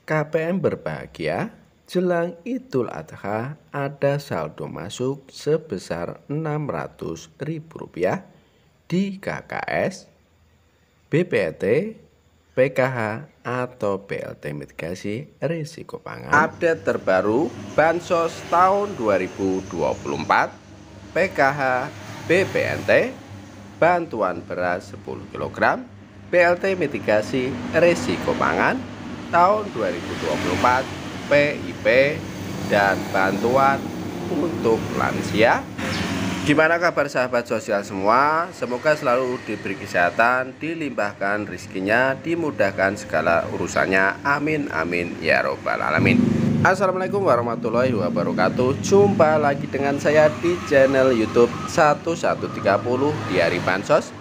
KPM berbahagia, jelang Idul Adha ada saldo masuk sebesar Rp600.000 di KKS, BPET, PKH atau BLT mitigasi risiko pangan. Update terbaru Bansos tahun 2024, PKH, BPNT, bantuan beras 10 kg, BLT mitigasi risiko pangan tahun 2024, PIP, dan bantuan untuk lansia. Gimana kabar sahabat sosial semua? Semoga selalu diberi kesehatan, dilimpahkan rezekinya, dimudahkan segala urusannya. Amin amin ya robbal alamin. Assalamualaikum warahmatullahi wabarakatuh. Jumpa lagi dengan saya di channel YouTube 1130 di hari Bansos,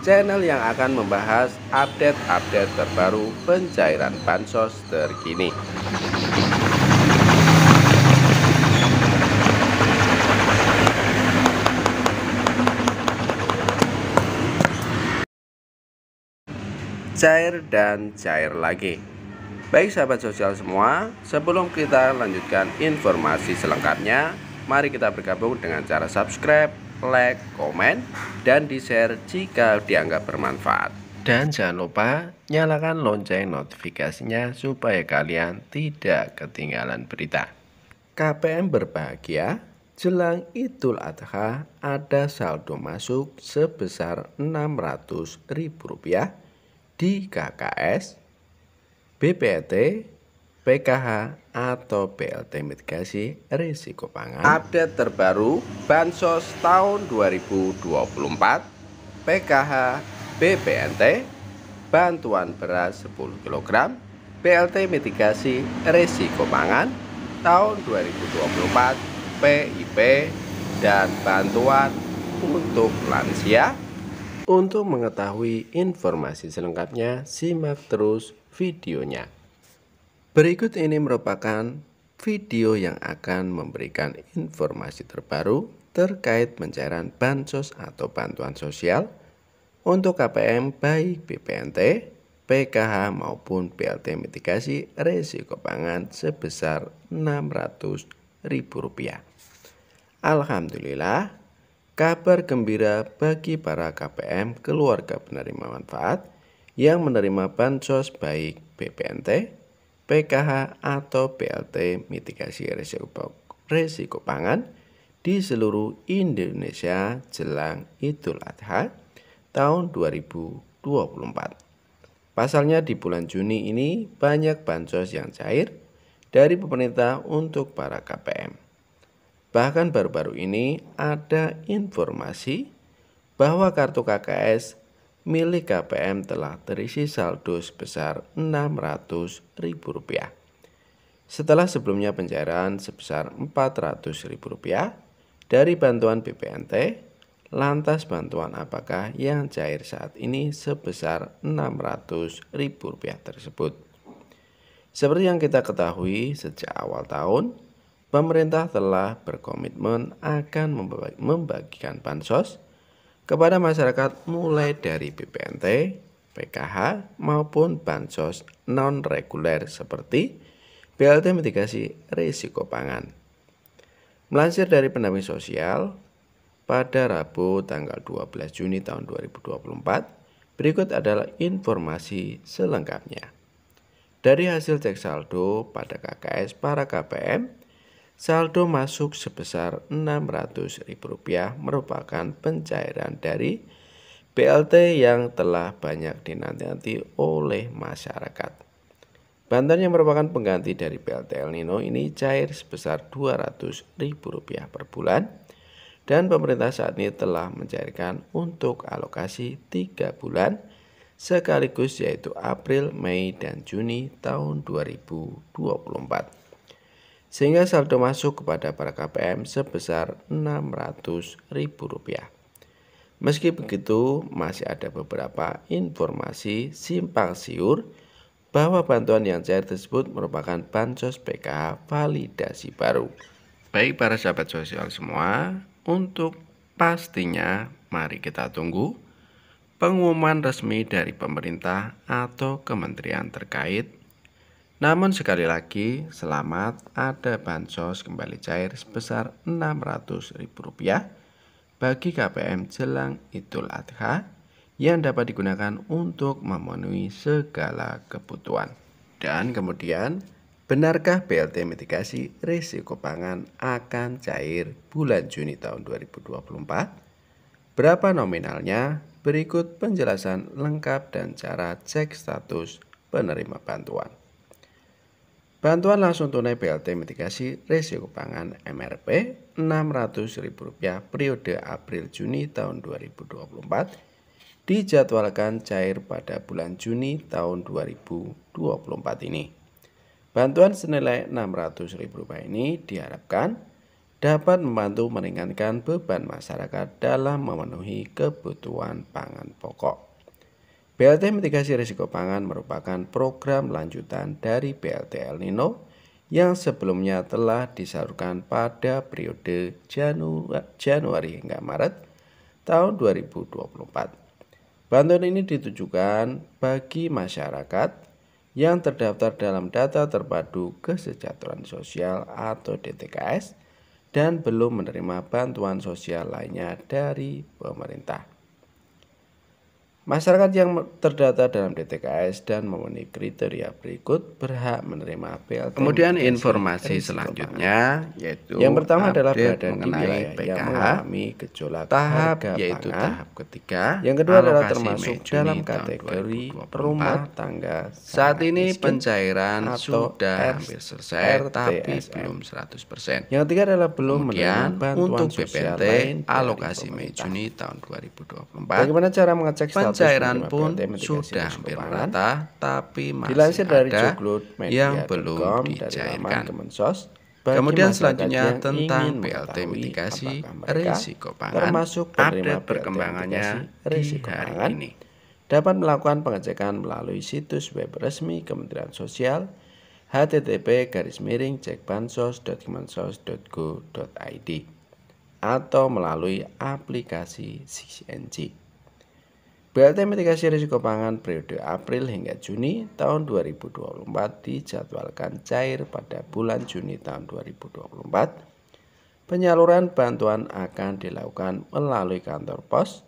channel yang akan membahas update-update terbaru pencairan bansos terkini. Cair dan cair lagi. Baik sahabat sosial semua, sebelum kita lanjutkan informasi selengkapnya, mari kita bergabung dengan cara subscribe, like, komen, dan di-share jika dianggap bermanfaat. Dan jangan lupa nyalakan lonceng notifikasinya supaya kalian tidak ketinggalan berita. KPM berbahagia, jelang Idul Adha ada saldo masuk sebesar Rp600.000 di KKS, BPET, PKH atau BLT mitigasi risiko pangan. Update terbaru Bansos tahun 2024, PKH, BPNT, bantuan beras 10 kg, BLT mitigasi risiko pangan tahun 2024, PIP, dan bantuan untuk lansia. Untuk mengetahui informasi selengkapnya, simak terus videonya. Berikut ini merupakan video yang akan memberikan informasi terbaru terkait pencairan bansos atau bantuan sosial untuk KPM baik BPNT, PKH maupun BLT mitigasi risiko pangan sebesar Rp600.000. Alhamdulillah, kabar gembira bagi para KPM keluarga penerima manfaat yang menerima bansos baik BPNT, PKH atau BLT mitigasi risiko pangan di seluruh Indonesia jelang Idul Adha tahun 2024. Pasalnya di bulan Juni ini banyak bansos yang cair dari pemerintah untuk para KPM. Bahkan baru-baru ini ada informasi bahwa kartu KKS milik KPM telah terisi saldo sebesar Rp600.000. Setelah sebelumnya pencairan sebesar Rp400.000 dari bantuan BPNT, lantas bantuan apakah yang cair saat ini sebesar Rp600.000 tersebut? Seperti yang kita ketahui sejak awal tahun, pemerintah telah berkomitmen akan membagikan bansos kepada masyarakat mulai dari BPNT, PKH maupun bansos non-reguler seperti BLT mitigasi risiko pangan. Melansir dari pendamping sosial, pada Rabu tanggal 12 Juni tahun 2024, berikut adalah informasi selengkapnya. Dari hasil cek saldo pada KKS para KPM, saldo masuk sebesar Rp600.000 merupakan pencairan dari BLT yang telah banyak dinanti-nanti oleh masyarakat. Bantuan yang merupakan pengganti dari BLT El Nino ini cair sebesar Rp200.000 per bulan, dan pemerintah saat ini telah mencairkan untuk alokasi 3 bulan sekaligus, yaitu April, Mei, dan Juni tahun 2024. Sehingga saldo masuk kepada para KPM sebesar Rp600.000. Meski begitu, masih ada beberapa informasi simpang siur bahwa bantuan yang cair tersebut merupakan bansos PKH validasi baru. Baik para sahabat sosial semua, untuk pastinya mari kita tunggu pengumuman resmi dari pemerintah atau kementerian terkait. Namun sekali lagi, selamat, ada bansos kembali cair sebesar Rp600.000 bagi KPM jelang Idul Adha yang dapat digunakan untuk memenuhi segala kebutuhan. Dan kemudian, benarkah BLT mitigasi risiko pangan akan cair bulan Juni tahun 2024? Berapa nominalnya? Berikut penjelasan lengkap dan cara cek status penerima bantuan. Bantuan langsung tunai BLT mitigasi risiko pangan MRP Rp600.000 periode April-Juni tahun 2024 dijadwalkan cair pada bulan Juni tahun 2024 ini. Bantuan senilai Rp600.000 ini diharapkan dapat membantu meringankan beban masyarakat dalam memenuhi kebutuhan pangan pokok. BLT mitigasi risiko pangan merupakan program lanjutan dari BLT El Nino yang sebelumnya telah disalurkan pada periode Januari hingga Maret tahun 2024. Bantuan ini ditujukan bagi masyarakat yang terdaftar dalam Data Terpadu Kesejahteraan Sosial atau DTKS dan belum menerima bantuan sosial lainnya dari pemerintah. Masyarakat yang terdata dalam DTKS dan memenuhi kriteria berikut berhak menerima BLT. Kemudian informasi selanjutnya yaitu yang pertama adalah berada di wilayah yang mengalami gejolak tahap yaitu tahap ketiga. Yang kedua adalah termasuk dalam kategori rumah tangga. Saat ini pencairan sudah hampir selesai tapi belum 100%. Yang ketiga adalah belum menerima bantuan untuk BPNT alokasi Mei Juni tahun 2024. Bagaimana cara mengecek status pencairan pun sudah hampir merata, tapi masih ada yang belum dicairkan. Kemudian selanjutnya tentang BLT mitigasi risiko pangan, ada perkembangannya di hari ini. Dapat melakukan pengecekan melalui situs web resmi Kementerian Sosial http://cekbansos.kemensos.go.id atau melalui aplikasi CNG. BLT mitigasi risiko pangan periode April hingga Juni tahun 2024 dijadwalkan cair pada bulan Juni tahun 2024. Penyaluran bantuan akan dilakukan melalui kantor pos,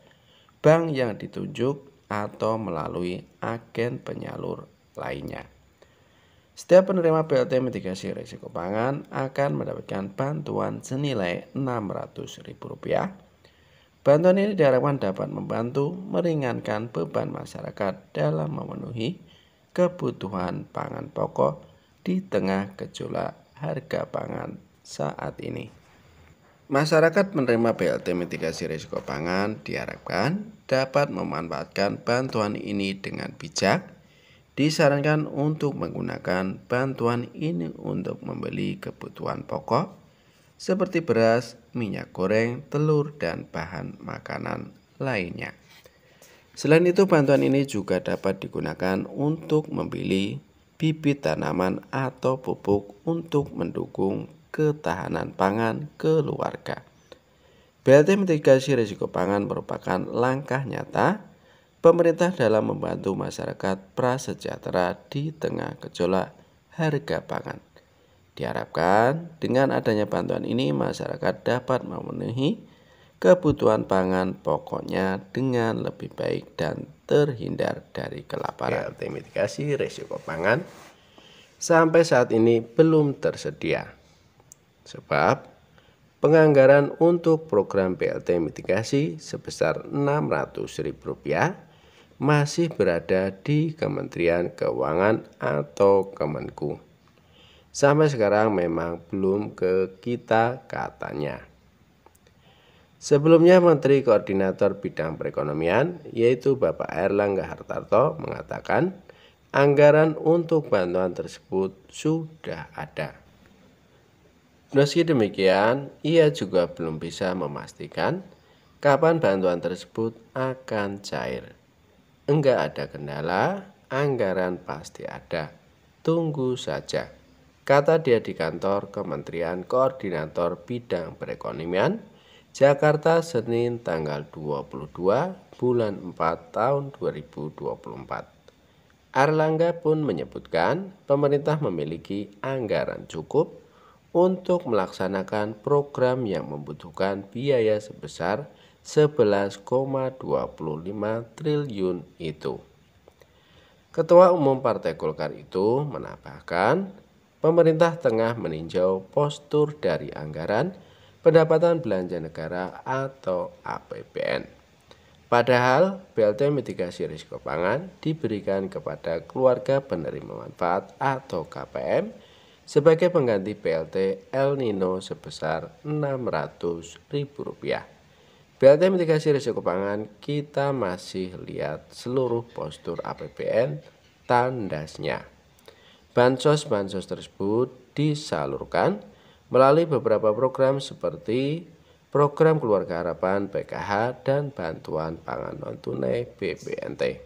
bank yang ditunjuk, atau melalui agen penyalur lainnya. Setiap penerima BLT mitigasi risiko pangan akan mendapatkan bantuan senilai Rp600.000. Bantuan ini diharapkan dapat membantu meringankan beban masyarakat dalam memenuhi kebutuhan pangan pokok di tengah gejolak harga pangan saat ini. Masyarakat menerima BLT mitigasi risiko pangan diharapkan dapat memanfaatkan bantuan ini dengan bijak. Disarankan untuk menggunakan bantuan ini untuk membeli kebutuhan pokok seperti beras, minyak goreng, telur, dan bahan makanan lainnya. Selain itu, bantuan ini juga dapat digunakan untuk membeli bibit tanaman atau pupuk untuk mendukung ketahanan pangan keluarga. BLT mitigasi risiko pangan merupakan langkah nyata pemerintah dalam membantu masyarakat prasejahtera di tengah gejolak harga pangan. Diharapkan dengan adanya bantuan ini masyarakat dapat memenuhi kebutuhan pangan pokoknya dengan lebih baik dan terhindar dari kelaparan. BLT mitigasi risiko pangan sampai saat ini belum tersedia. Sebab penganggaran untuk program BLT mitigasi sebesar Rp600.000 masih berada di Kementerian Keuangan atau Kemenku. Sampai sekarang memang belum ke kita katanya. Sebelumnya Menteri Koordinator Bidang Perekonomian yaitu Bapak Airlangga Hartarto mengatakan anggaran untuk bantuan tersebut sudah ada. Meski demikian, ia juga belum bisa memastikan kapan bantuan tersebut akan cair. Enggak ada kendala, anggaran pasti ada. Tunggu saja. Kata dia di kantor Kementerian Koordinator Bidang Perekonomian, Jakarta, Senin tanggal 22 bulan 4 tahun 2024. Erlangga pun menyebutkan pemerintah memiliki anggaran cukup untuk melaksanakan program yang membutuhkan biaya sebesar 11,25 triliun itu. Ketua Umum Partai Golkar itu menambahkan, pemerintah tengah meninjau postur dari anggaran pendapatan belanja negara atau APBN. Padahal BLT mitigasi risiko pangan diberikan kepada keluarga penerima manfaat atau KPM sebagai pengganti BLT El Nino sebesar Rp600.000. BLT mitigasi risiko pangan kita masih lihat seluruh postur APBN tandasnya. Bansos-bansos tersebut disalurkan melalui beberapa program seperti Program Keluarga Harapan PKH dan Bantuan Pangan Non-Tunai BPNT.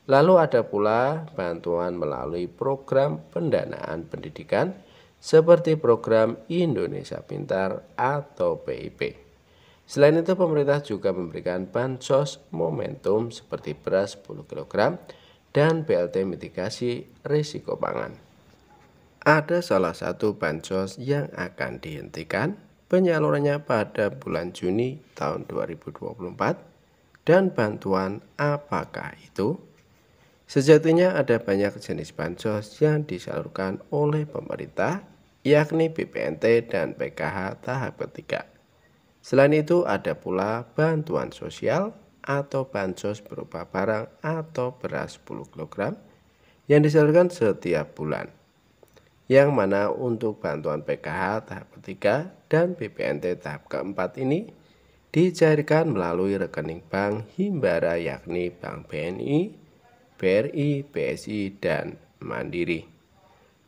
Lalu ada pula bantuan melalui program pendanaan pendidikan seperti program Indonesia Pintar atau PIP. Selain itu pemerintah juga memberikan bansos momentum seperti beras 10 kg dan BLT mitigasi risiko pangan. Ada salah satu bansos yang akan dihentikan penyalurannya pada bulan Juni tahun 2024 dan bantuan apakah itu? Sejatinya ada banyak jenis bansos yang disalurkan oleh pemerintah yakni BPNT dan PKH tahap ketiga. Selain itu ada pula bantuan sosial atau bansos berupa barang atau beras 10 kg yang disalurkan setiap bulan. Yang mana untuk bantuan PKH tahap ketiga dan BPNT tahap keempat ini dicairkan melalui rekening bank Himbara yakni Bank BNI, BRI, BSI, dan Mandiri.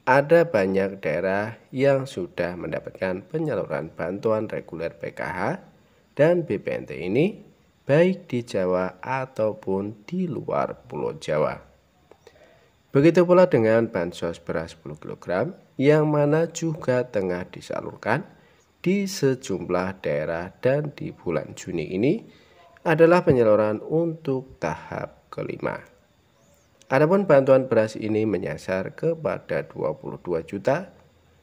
Ada banyak daerah yang sudah mendapatkan penyaluran bantuan reguler PKH dan BPNT ini baik di Jawa ataupun di luar Pulau Jawa. Begitu pula dengan bansos beras 10 kg yang mana juga tengah disalurkan di sejumlah daerah dan di bulan Juni ini adalah penyaluran untuk tahap kelima. Adapun bantuan beras ini menyasar kepada 22 juta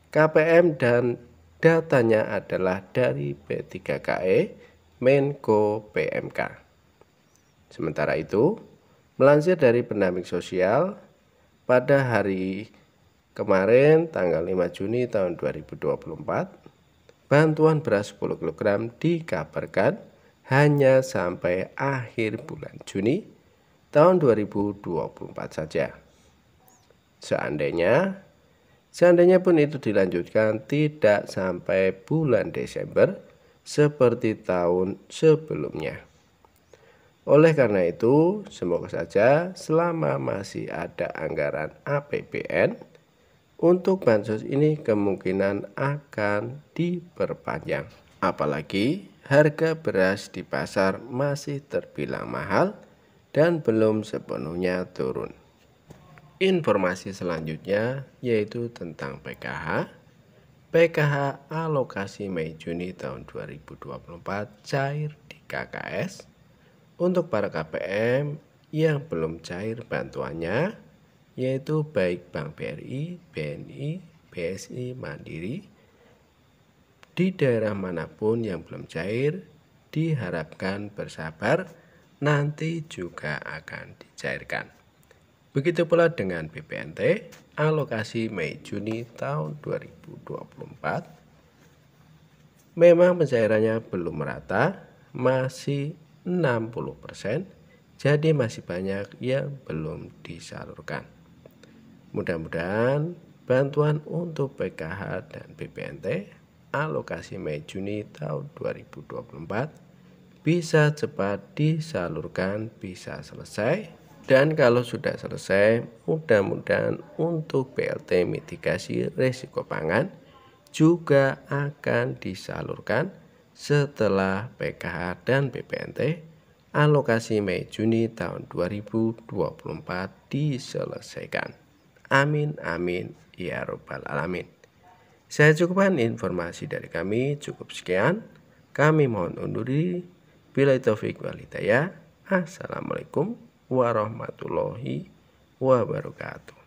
KPM dan datanya adalah dari P3KE Menko PMK. Sementara itu, melansir dari pendamping sosial, pada hari kemarin tanggal 5 Juni tahun 2024, bantuan beras 10 kg dikabarkan hanya sampai akhir bulan Juni tahun 2024 saja. Seandainya pun itu dilanjutkan tidak sampai bulan Desember seperti tahun sebelumnya. Oleh karena itu, semoga saja selama masih ada anggaran APBN untuk bansos ini kemungkinan akan diperpanjang. Apalagi harga beras di pasar masih terbilang mahal dan belum sepenuhnya turun. Informasi selanjutnya yaitu tentang PKH. PKH alokasi Mei Juni tahun 2024 cair di KKS. Untuk para KPM yang belum cair bantuannya, yaitu baik Bank BRI, BNI, BSI, Mandiri, di daerah manapun yang belum cair, diharapkan bersabar, nanti juga akan dicairkan. Begitu pula dengan BPNT, alokasi Mei Juni tahun 2024, memang pencairannya belum merata, masih 60%, jadi masih banyak yang belum disalurkan. Mudah-mudahan bantuan untuk PKH dan BPNT alokasi Mei Juni tahun 2024 bisa cepat disalurkan, bisa selesai. Dan kalau sudah selesai, mudah-mudahan untuk BLT mitigasi risiko pangan juga akan disalurkan setelah PKH dan BPNT alokasi Mei Juni tahun 2024 diselesaikan. Amin amin ya robbal alamin. Saya cukupkan informasi dari kami, cukup sekian. Kami mohon undur diri. Billahi taufik wal hidayah. Assalamualaikum warahmatullahi wabarakatuh.